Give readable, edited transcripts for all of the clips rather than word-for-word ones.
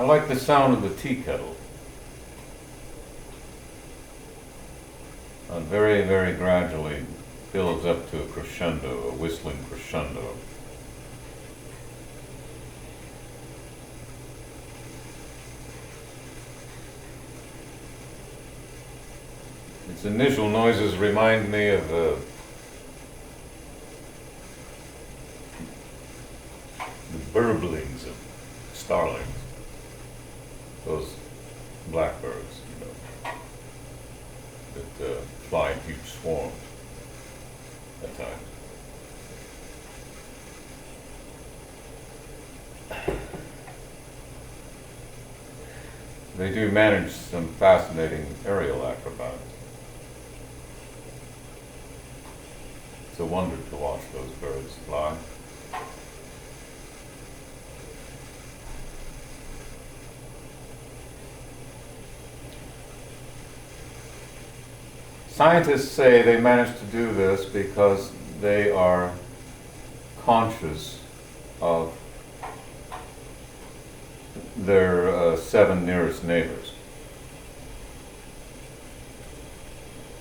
I like the sound of the tea kettle. And very, very gradually builds up to a crescendo, a whistling crescendo. Its initial noises remind me of the burblings of starlings, those blackbirds, that fly in huge swarms at times. They do manage some fascinating aerial acrobatics. It's a wonder to watch those birds fly. Scientists say they manage to do this because they are conscious of their 7 nearest neighbors.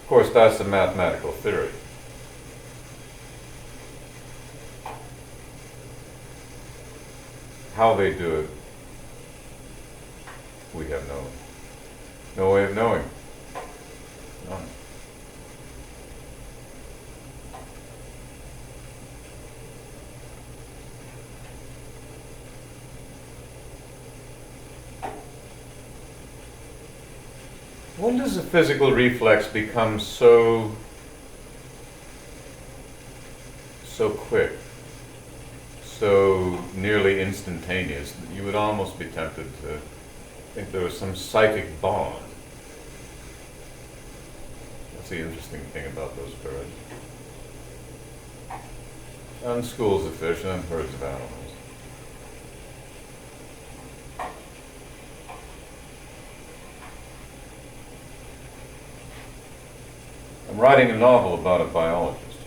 Of course, that's a mathematical theory. How they do it, we have no way of knowing. None. When does a physical reflex become so quick, so nearly instantaneous that you would almost be tempted to think there was some psychic bond? That's the interesting thing about those birds. And schools of fish and herds of animals. I'm writing a novel about a biologist,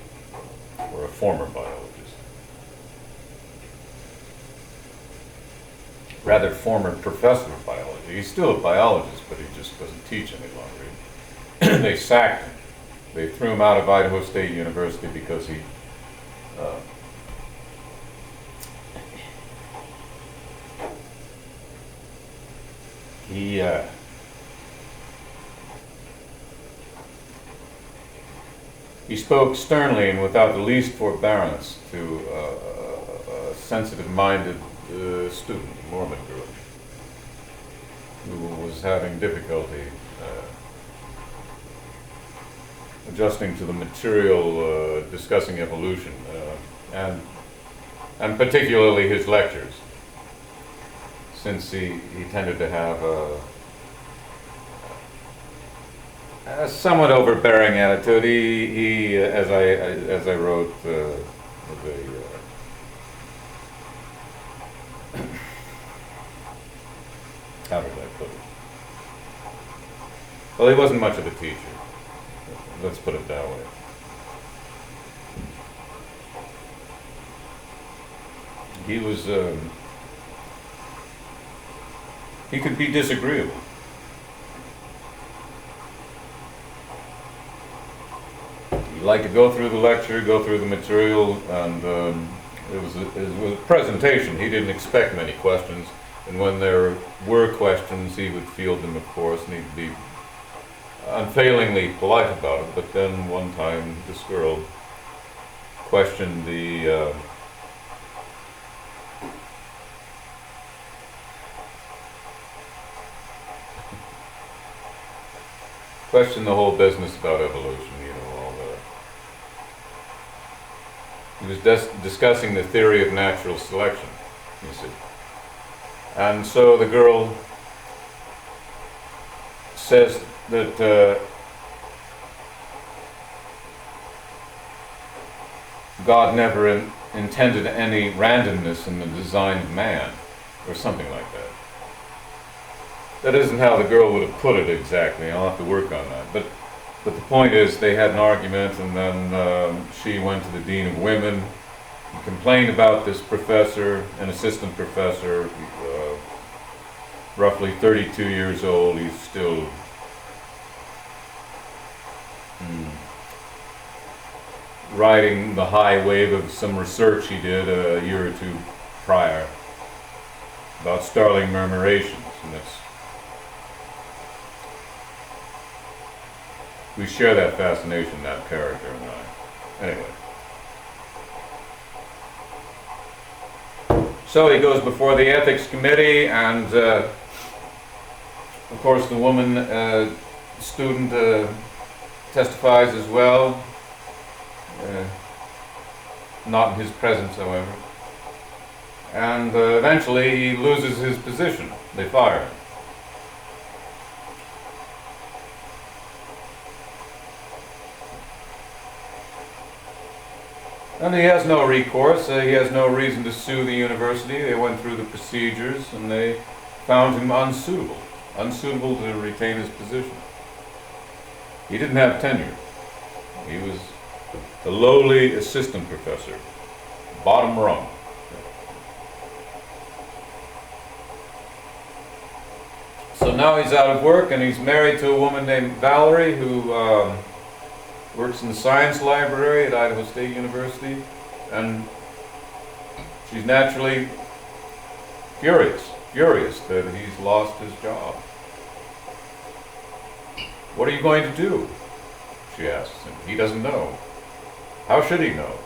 or a former biologist. Rather, former professor of biology. He's still a biologist, but he just doesn't teach any longer. They sacked him. They threw him out of Idaho State University because he spoke sternly and without the least forbearance to a sensitive-minded student, a Mormon girl, who was having difficulty adjusting to the material discussing evolution, and particularly his lectures, since he tended to have a somewhat overbearing attitude. He as I wrote, how did I put it? Well, he wasn't much of a teacher. Let's put it that way. He was, he could be disagreeable. He liked to go through the lecture, go through the material, and it was a presentation. He didn't expect many questions, and when there were questions, he would field them, of course, and he'd be unfailingly polite about it. But then one time, this girl questioned the whole business about evolution, all that. He was discussing the theory of natural selection, you see. And so the girl says that God never intended any randomness in the design of man, or something like that. That isn't how the girl would have put it exactly. I'll have to work on that. But the point is, they had an argument, and then she went to the dean of women and complained about this professor, an assistant professor, roughly 32 years old, he's still riding the high wave of some research he did a year or two prior about starling murmurations, and we share that fascination, that character and I. Anyway. So he goes before the ethics committee, and of course the woman student testifies as well. Not in his presence, however. And eventually he loses his position. They fire him. And he has no recourse. He has no reason to sue the university. They went through the procedures and they found him unsuitable to retain his position. He didn't have tenure. He was the lowly assistant professor, bottom rung. So now he's out of work and he's married to a woman named Valerie who works in the science library at Idaho State University, and she's naturally furious that he's lost his job. What are you going to do? She asks him. He doesn't know. How should he know?